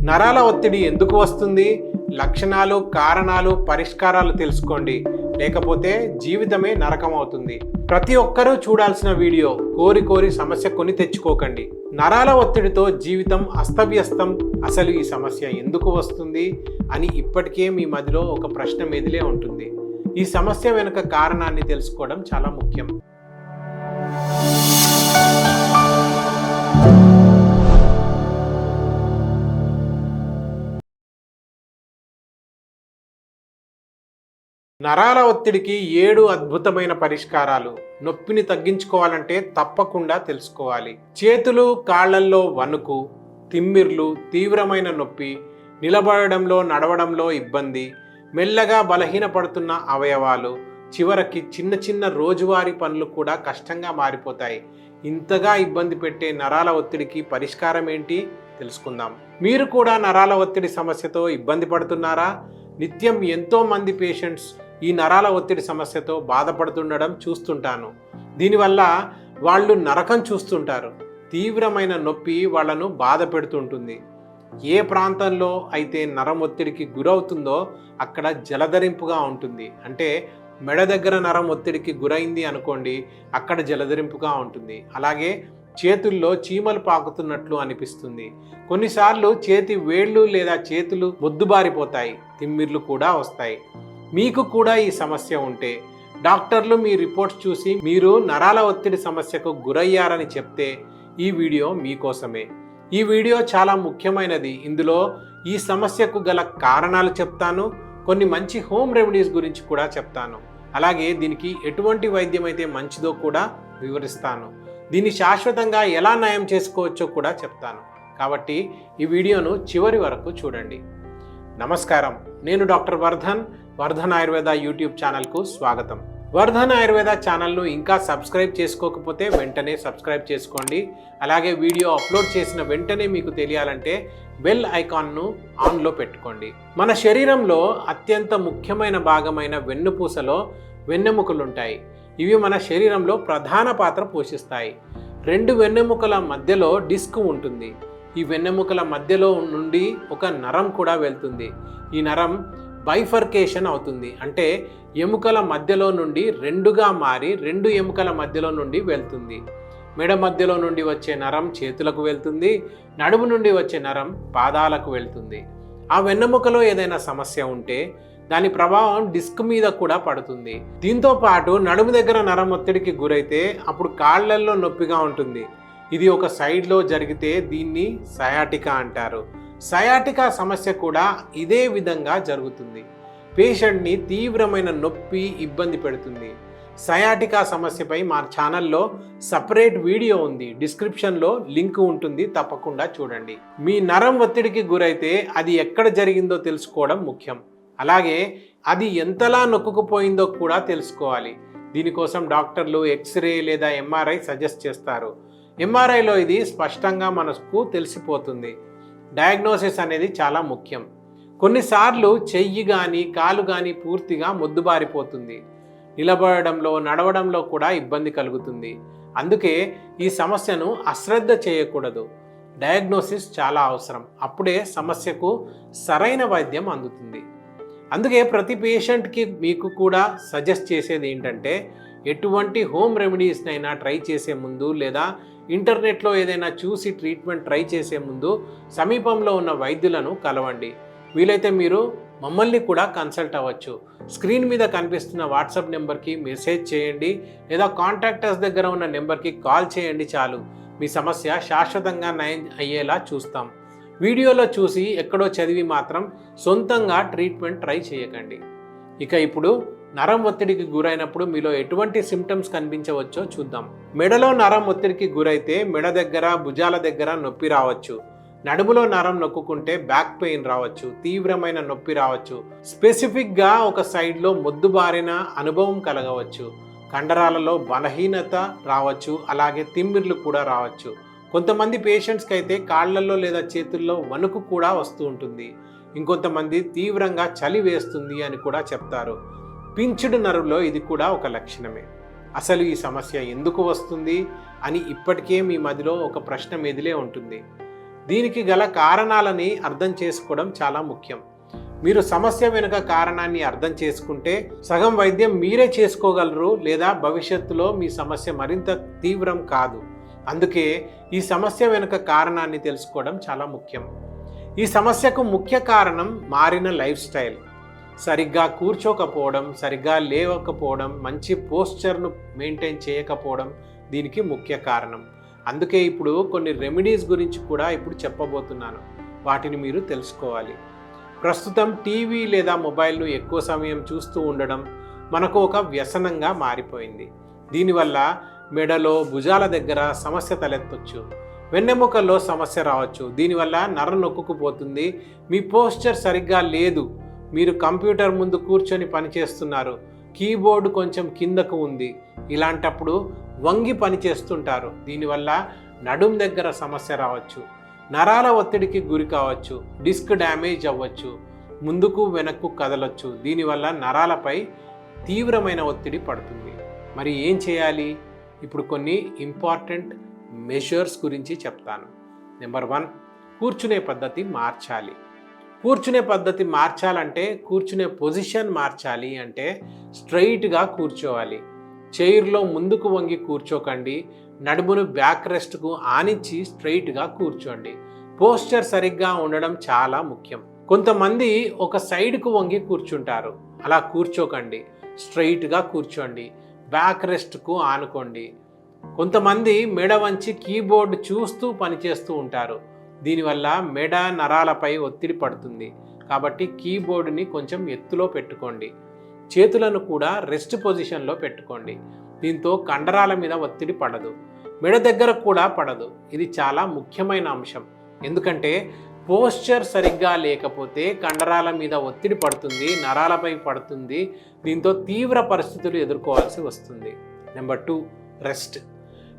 నరాల ఒత్తిడి ఎందుకు వస్తుంది? లక్షణాలు, కారణాలు, పరిష్కారాలు తెలుసుకోండి. లేకపోతే జీవితమే నరకం అవుతుంది. ప్రతి ఒక్కరూ చూడాల్సిన వీడియో. కోరి సమస్య కొని తెచ్చుకోకండి. నరాల ఒత్తిడితో జీవితం అస్తవ్యస్తం. అసలు ఈ సమస్య ఎందుకు వస్తుంది అని ఇప్పటికే మీ మధ్యలో ఒక ప్రశ్న మెదిలే ఉంటుంది. ఈ సమస్య వెనుక కారణాన్ని తెలుసుకోవడం చాలా ముఖ్యం. నరాల ఒత్తిడికి 7 అద్భుతమైన పరిష్కారాలు. నొప్పిని తగ్గించుకోవాలంటే తప్పకుండా తెలుసుకోవాలి. చేతులు, కాళ్లల్లో వణుకు, తిమ్మిర్లు, తీవ్రమైన నొప్పి, నిలబడడంలో, నడవడంలో ఇబ్బంది, మెల్లగా బలహీనపడుతున్న అవయవాలు, చివరికి చిన్న రోజువారీ పనులు కూడా కష్టంగా మారిపోతాయి. ఇంతగా ఇబ్బంది పెట్టే నరాల ఒత్తిడికి పరిష్కారం ఏంటి తెలుసుకుందాం. మీరు కూడా నరాల ఒత్తిడి సమస్యతో ఇబ్బంది పడుతున్నారా? నిత్యం ఎంతో మంది పేషెంట్స్ ఈ నరాల ఒత్తిడి సమస్యతో బాధపడుతుండడం చూస్తుంటాను. దీనివల్ల వాళ్ళు నరకం చూస్తుంటారు. తీవ్రమైన నొప్పి వాళ్ళను బాధ పెడుతుంటుంది. ఏ ప్రాంతంలో అయితే నరం ఒత్తిడికి గురవుతుందో అక్కడ జలధరింపుగా ఉంటుంది. అంటే మెడ దగ్గర నరం ఒత్తిడికి గురైంది అనుకోండి, అక్కడ జలధరింపుగా ఉంటుంది. అలాగే చేతుల్లో చీమలు పాకుతున్నట్లు అనిపిస్తుంది. కొన్నిసార్లు చేతి వేళ్ళు లేదా చేతులు మొద్దుబారిపోతాయి, తిమ్మిర్లు కూడా వస్తాయి. మీకు కూడా ఈ సమస్య ఉంటే డాక్టర్లు మీ రిపోర్ట్స్ చూసి మీరు నరాల ఒత్తిడి సమస్యకు గురయ్యారని చెప్తే ఈ వీడియో మీకోసమే. ఈ వీడియో చాలా ముఖ్యమైనది. ఇందులో ఈ సమస్యకు గల కారణాలు చెప్తాను, కొన్ని మంచి హోమ్ రెమెడీస్ గురించి కూడా చెప్తాను. అలాగే దీనికి ఎటువంటి వైద్యం అయితే మంచిదో కూడా వివరిస్తాను. దీన్ని శాశ్వతంగా ఎలా నయం చేసుకోవచ్చో కూడా చెప్తాను. కాబట్టి ఈ వీడియోను చివరి వరకు చూడండి. నమస్కారం, నేను డాక్టర్ వర్ధన్ ఆయుర్వేద యూట్యూబ్ ఛానల్కు స్వాగతం. వర్ధన్ ఆయుర్వేద ఛానల్ను ఇంకా సబ్స్క్రైబ్ చేసుకోకపోతే వెంటనే సబ్స్క్రైబ్ చేసుకోండి. అలాగే వీడియో అప్లోడ్ చేసిన వెంటనే మీకు తెలియాలంటే బెల్ ఐకాన్ను ఆన్లో పెట్టుకోండి. మన శరీరంలో అత్యంత ముఖ్యమైన భాగమైన వెన్నుపూసలో వెన్నెముకలుంటాయి. ఇవి మన శరీరంలో ప్రధాన పాత్ర పోషిస్తాయి. 2 వెన్నెముకల మధ్యలో డిస్క్ ఉంటుంది. ఈ వెన్నెముకల మధ్యలో నుండి ఒక నరం కూడా వెళ్తుంది. ఈ నరం బైఫర్కేషన్ అవుతుంది. అంటే ఎముకల మధ్యలో నుండి 2గా మారి 2 ఎముకల మధ్యలో నుండి వెళ్తుంది. మెడ మధ్యలో నుండి వచ్చే నరం చేతులకు వెళ్తుంది. నడుము నుండి వచ్చే నరం పాదాలకు వెళ్తుంది. ఆ వెన్నెముకలో ఏదైనా సమస్య ఉంటే దాని ప్రభావం డిస్క్ మీద కూడా పడుతుంది. దీంతో పాటు నడుము దగ్గర నరం ఒత్తిడికి గురైతే అప్పుడు కాళ్లల్లో నొప్పిగా ఉంటుంది. ఇది ఒక సైడ్లో జరిగితే దీన్ని సయాటికా అంటారు. సయాటికా సమస్య కూడా ఇదే విధంగా జరుగుతుంది. పేషెంట్ని తీవ్రమైన నొప్పి ఇబ్బంది పెడుతుంది. సయాటికా సమస్యపై మా ఛానల్లో సపరేట్ వీడియో ఉంది. డిస్క్రిప్షన్లో లింక్ ఉంటుంది, తప్పకుండా చూడండి. మీ నరం ఒత్తిడికి గురైతే అది ఎక్కడ జరిగిందో తెలుసుకోవడం ముఖ్యం. అలాగే అది ఎంతలా నొక్కుకుపోయిందో కూడా తెలుసుకోవాలి. దీనికోసం డాక్టర్లు ఎక్స్రే లేదా ఎంఆర్ఐ సజెస్ట్ చేస్తారు. ఎంఆర్ఐలో ఇది స్పష్టంగా మనకు తెలిసిపోతుంది. డయాగ్నోసిస్ అనేది చాలా ముఖ్యం. కొన్నిసార్లు చెయ్యి కానీ కాలు కానీ పూర్తిగా మొద్దుబారిపోతుంది. నిలబడడంలో, నడవడంలో కూడా ఇబ్బంది కలుగుతుంది. అందుకే ఈ సమస్యను అశ్రద్ధ చేయకూడదు. డయాగ్నోసిస్ చాలా అవసరం. అప్పుడే సమస్యకు సరైన వైద్యం అందుతుంది. అందుకే ప్రతి పేషెంట్కి మీకు కూడా సజెస్ట్ చేసేది ఏంటంటే, ఎటువంటి హోమ్ రెమెడీస్నైనా ట్రై చేసే ముందు లేదా ఇంటర్నెట్లో ఏదైనా చూసి ట్రీట్మెంట్ ట్రై చేసే ముందు సమీపంలో ఉన్న వైద్యులను కలవండి. వీలైతే మీరు మమ్మల్ని కూడా కన్సల్ట్ అవ్వచ్చు. స్క్రీన్ మీద కనిపిస్తున్న వాట్సాప్ నెంబర్కి మెసేజ్ చేయండి లేదా కాంటాక్టర్స్ దగ్గర ఉన్న నెంబర్కి కాల్ చేయండి. చాలు, మీ సమస్య శాశ్వతంగా నయం అయ్యేలా చూస్తాం. వీడియోలో చూసి ఎక్కడో చదివి మాత్రం సొంతంగా ట్రీట్మెంట్ ట్రై చేయకండి. ఇక ఇప్పుడు నరం ఒత్తిడికి గురైనప్పుడు మీలో ఎటువంటి సిమ్టమ్స్ కనిపించవచ్చో చూద్దాం. మెడలో నరం ఒత్తిడికి గురైతే మెడ దగ్గర, భుజాల దగ్గర నొప్పి రావచ్చు. నడుములో నరం నొక్కుంటే బ్యాక్ పెయిన్ రావచ్చు, తీవ్రమైన నొప్పి రావచ్చు. స్పెసిఫిక్గా ఒక సైడ్లో మొద్దుబారిన అనుభవం కలగవచ్చు. కండరాలలో బలహీనత రావచ్చు. అలాగే తిమ్మిర్లు కూడా రావచ్చు. కొంతమంది పేషెంట్స్కి అయితే కాళ్లలో లేదా చేతుల్లో వణుకు కూడా వస్తూ ఉంటుంది. ఇంకొంతమంది తీవ్రంగా చలి వేస్తుంది అని కూడా చెప్తారు. పించుడు నరులో ఇది కూడా ఒక లక్షణమే. అసలు ఈ సమస్య ఎందుకు వస్తుంది అని ఇప్పటికే మీ మదిలో ఒక ప్రశ్న మెదిలే ఉంటుంది. దీనికి గల కారణాలని అర్థం చేసుకోవడం చాలా ముఖ్యం. మీరు సమస్య వెనుక కారణాన్ని అర్థం చేసుకుంటే సగం వైద్యం మీరే చేసుకోగలరు, లేదా భవిష్యత్తులో మీ సమస్య మరింత తీవ్రం కాదు. అందుకే ఈ సమస్య వెనుక కారణాన్ని తెలుసుకోవడం చాలా ముఖ్యం. ఈ సమస్యకు ముఖ్య కారణం మారిన లైఫ్ స్టైల్. సరిగ్గా కూర్చోకపోవడం, సరిగ్గా లేవకపోవడం, మంచి పోస్చర్ను మెయింటైన్ చేయకపోవడం దీనికి ముఖ్య కారణం. అందుకే ఇప్పుడు కొన్ని రెమెడీస్ గురించి కూడా ఇప్పుడు చెప్పబోతున్నాను. వాటిని మీరు తెలుసుకోవాలి. ప్రస్తుతం టీవీ లేదా మొబైల్ను ఎక్కువ సమయం చూస్తూ ఉండడం మనకు ఒక వ్యసనంగా మారిపోయింది. దీనివల్ల మెడలో, భుజాల దగ్గర సమస్య తలెత్తొచ్చు, వెన్నెముకల్లో సమస్య రావచ్చు. దీనివల్ల నర నొక్కుకుపోతుంది. మీ పోస్చర్ సరిగ్గా లేదు. మీరు కంప్యూటర్ ముందు కూర్చొని పనిచేస్తున్నారు, కీబోర్డు కొంచెం కిందకు ఉంది. ఇలాంటప్పుడు వంగి పనిచేస్తుంటారు. దీనివల్ల నడుం దగ్గర సమస్య రావచ్చు, నరాల ఒత్తిడికి గురి కావచ్చు, డిస్క్ డ్యామేజ్ అవ్వచ్చు, ముందుకు వెనక్కు కదలొచ్చు. దీనివల్ల నరాలపై తీవ్రమైన ఒత్తిడి పడుతుంది. మరి ఏం చేయాలి? ఇప్పుడు కొన్ని ఇంపార్టెంట్ మెజర్స్ గురించి చెప్తాను. నెంబర్ 1, కూర్చునే పద్ధతి మార్చాలి. కూర్చునే పద్ధతి మార్చాలంటే కూర్చునే పొజిషన్ మార్చాలి. అంటే స్ట్రైట్గా కూర్చోవాలి. చైర్లో ముందుకు వంగి కూర్చోకండి. నడుమును బ్యాక్ రెస్ట్కు ఆనించి స్ట్రైట్గా కూర్చోండి. పోస్చర్ సరిగ్గా ఉండడం చాలా ముఖ్యం. కొంతమంది ఒక సైడ్కు వంగి కూర్చుంటారు. అలా కూర్చోకండి. స్ట్రైట్గా కూర్చోండి. బ్యాక్ రెస్ట్కు ఆనుకోండి. కొంతమంది మెడ వంచి కీబోర్డ్ చూస్తూ పనిచేస్తూ ఉంటారు. దీనివల్ల మెడ నరాలపై ఒత్తిడి పడుతుంది. కాబట్టి కీబోర్డుని కొంచెం ఎత్తులో పెట్టుకోండి. చేతులను కూడా రెస్ట్ పొజిషన్లో పెట్టుకోండి. దీంతో కండరాల మీద ఒత్తిడి పడదు, మెడ దగ్గర కూడా పడదు. ఇది చాలా ముఖ్యమైన అంశం. ఎందుకంటే పోస్చర్ సరిగ్గా లేకపోతే కండరాల మీద ఒత్తిడి పడుతుంది, నరాలపై పడుతుంది. దీంతో తీవ్ర పరిస్థితులు ఎదుర్కోవాల్సి వస్తుంది. Number 2, rest.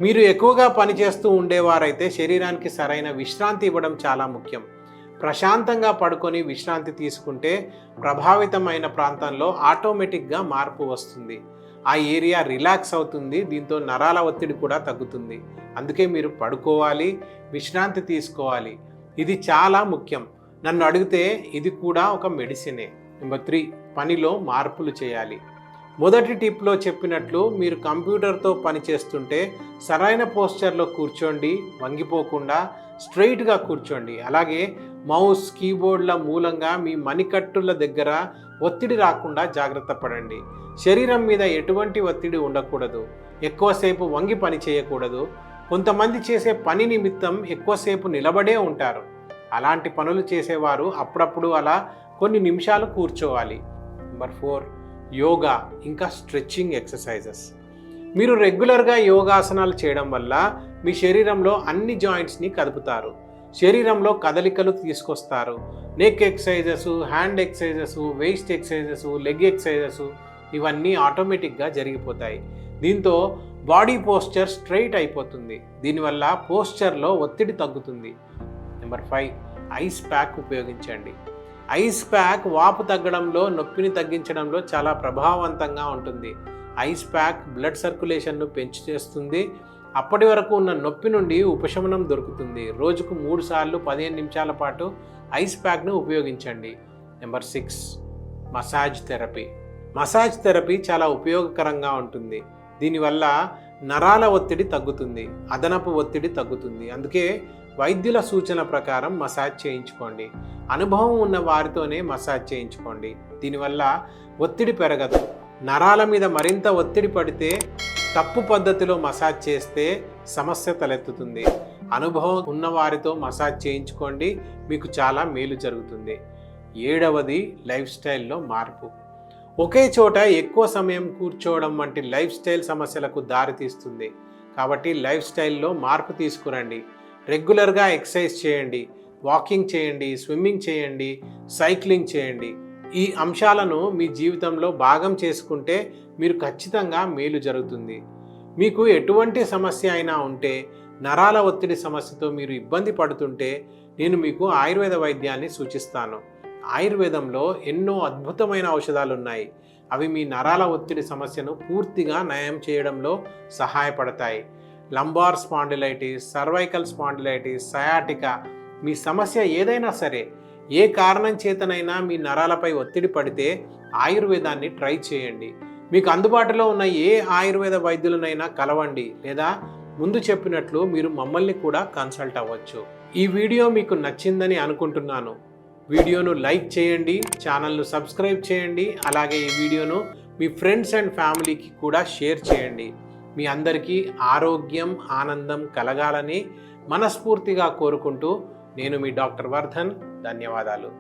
మీరు ఎక్కువగా పనిచేస్తూ ఉండేవారైతే శరీరానికి సరైన విశ్రాంతి ఇవ్వడం చాలా ముఖ్యం. ప్రశాంతంగా పడుకొని విశ్రాంతి తీసుకుంటే ప్రభావితమైన ప్రాంతంలో ఆటోమేటిక్గా మార్పు వస్తుంది. ఆ ఏరియా రిలాక్స్ అవుతుంది. దీంతో నరాల ఒత్తిడి కూడా తగ్గుతుంది. అందుకే మీరు పడుకోవాలి, విశ్రాంతి తీసుకోవాలి. ఇది చాలా ముఖ్యం. నన్ను అడిగితే ఇది కూడా ఒక మెడిసినే. నెంబర్ 3, పనిలో మార్పులు చేయాలి. మొదటి టిప్లో చెప్పినట్లు మీరు కంప్యూటర్తో పని చేస్తుంటే సరైన పోస్చర్లో కూర్చోండి, వంగిపోకుండా స్ట్రైట్గా కూర్చోండి. అలాగే మౌస్, కీబోర్డ్ల మూలంగా మీ మణికట్టుల దగ్గర ఒత్తిడి రాకుండా జాగ్రత్త పడండి. శరీరం మీద ఎటువంటి ఒత్తిడి ఉండకూడదు. ఎక్కువసేపు వంగి పని చేయకూడదు. కొంతమంది చేసే పని నిమిత్తం ఎక్కువసేపు నిలబడే ఉంటారు. అలాంటి పనులు చేసేవారు అప్పుడప్పుడు అలా కొన్ని నిమిషాలు కూర్చోవాలి. నెంబర్ 4, యోగా ఇంకా స్ట్రెచ్చింగ్ ఎక్సర్సైజెస్. మీరు రెగ్యులర్గా యోగాసనాలు చేయడం వల్ల మీ శరీరంలో అన్ని జాయింట్స్ని కదుపుతారు, శరీరంలో కదలికలు తీసుకొస్తారు. Neck exercises, hand exercises, waste exercises, leg exercises ఇవన్నీ ఆటోమేటిక్గా జరిగిపోతాయి. దీంతో బాడీ పోస్చర్ స్ట్రైట్ అయిపోతుంది. దీనివల్ల పోస్చర్లో ఒత్తిడి తగ్గుతుంది. నెంబర్ 5, ఐస్ ప్యాక్ ఉపయోగించండి. ఐస్ ప్యాక్ వాపు తగ్గడంలో, నొప్పిని తగ్గించడంలో చాలా ప్రభావవంతంగా ఉంటుంది. ఐస్ ప్యాక్ బ్లడ్ సర్క్యులేషన్ను చేస్తుంది. అప్పటి వరకు ఉన్న నొప్పి నుండి ఉపశమనం దొరుకుతుంది. రోజుకు 3 సార్లు 15 నిమిషాల పాటు ఐస్ ప్యాక్ను ఉపయోగించండి. Number 6, massage therapy. Massage therapy చాలా ఉపయోగకరంగా ఉంటుంది. దీనివల్ల నరాల ఒత్తిడి తగ్గుతుంది, అదనపు ఒత్తిడి తగ్గుతుంది. అందుకే వైద్యుల సూచన ప్రకారం మసాజ్ చేయించుకోండి. అనుభవం ఉన్న వారితోనే మసాజ్ చేయించుకోండి. దీనివల్ల ఒత్తిడి పెరగదు. నరాల మీద మరింత ఒత్తిడి పడితే తప్పు పద్ధతిలో మసాజ్ చేస్తే సమస్య తలెత్తుతుంది. అనుభవం ఉన్న వారితో మసాజ్ చేయించుకోండి, మీకు చాలా మేలు జరుగుతుంది. 7వది, లైఫ్ స్టైల్లో మార్పు. ఒకే చోట ఎక్కువ సమయం కూర్చోవడం వంటి లైఫ్ స్టైల్ సమస్యలకు దారితీస్తుంది. కాబట్టి లైఫ్ స్టైల్లో మార్పు తీసుకురండి. రెగ్యులర్గా ఎక్సర్సైజ్ చేయండి, వాకింగ్ చేయండి, స్విమ్మింగ్ చేయండి, సైక్లింగ్ చేయండి. ఈ అంశాలను మీ జీవితంలో భాగం చేసుకుంటే మీరు ఖచ్చితంగా మేలు జరుగుతుంది. మీకు ఎటువంటి సమస్య అయినా ఉంటే, నరాల ఒత్తిడి సమస్యతో మీరు ఇబ్బంది పడుతుంటే నేను మీకు ఆయుర్వేద వైద్యాన్ని సూచిస్తాను. ఆయుర్వేదంలో ఎన్నో అద్భుతమైన ఔషధాలు ఉన్నాయి. అవి మీ నరాల ఒత్తిడి సమస్యను పూర్తిగా నయం చేయడంలో సహాయపడతాయి. Lumbar spondylitis, cervical spondylitis, sciatica మీ సమస్య ఏదైనా సరే, ఏ కారణం చేతనైనా మీ నరాలపై ఒత్తిడి పడితే ఆయుర్వేదాన్ని ట్రై చేయండి. మీకు అందుబాటులో ఉన్న ఏ ఆయుర్వేద వైద్యులనైనా కలవండి, లేదా ముందు చెప్పినట్లు మీరు మమ్మల్ని కూడా కన్సల్ట్ అవ్వచ్చు. ఈ వీడియో మీకు నచ్చిందని అనుకుంటున్నాను. వీడియోను లైక్ చేయండి, ఛానల్ను సబ్స్క్రైబ్ చేయండి, అలాగే ఈ వీడియోను మీ ఫ్రెండ్స్ అండ్ ఫ్యామిలీకి కూడా షేర్ చేయండి. మీ అందరికీ ఆరోగ్యం, ఆనందం కలగాలని మనస్ఫూర్తిగా కోరుకుంటూ నేను మీ డాక్టర్ వర్ధన్. ధన్యవాదాలు.